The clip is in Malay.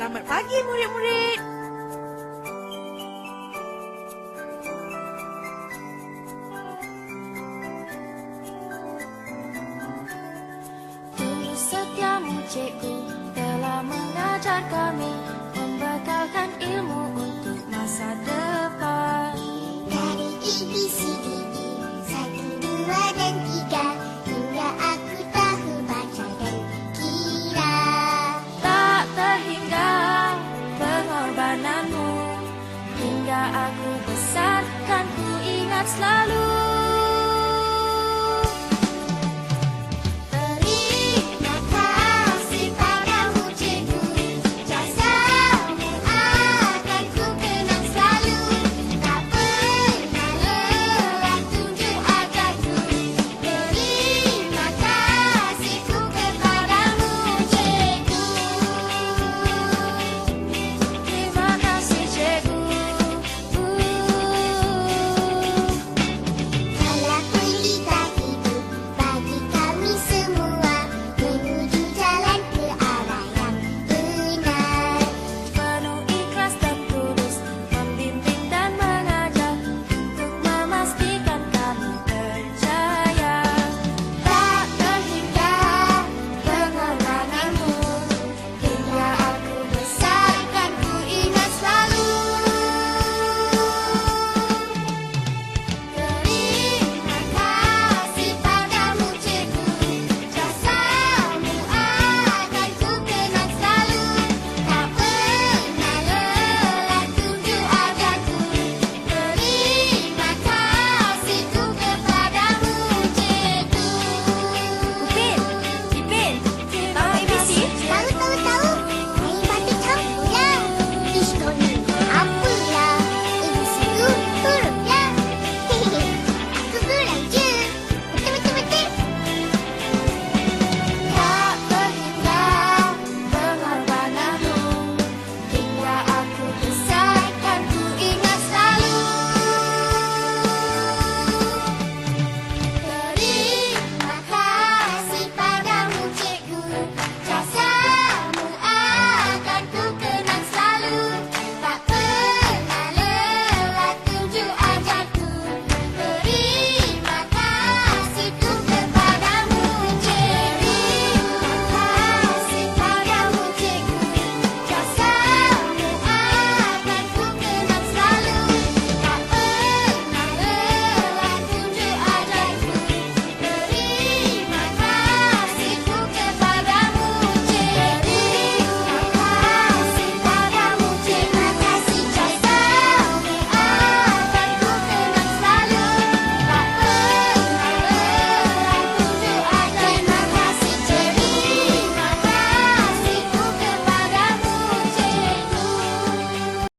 Selamat pagi murid-murid. Guru setiamu cikgu telah mengajar kami, membekalkan ilmu untuk masa depan. Dari ABCDE 1, 2 dan 3 hingga aku tahu baca dan kira. Tak terhingga pengorbananmu, hingga aku besar kan ku ingat selalu.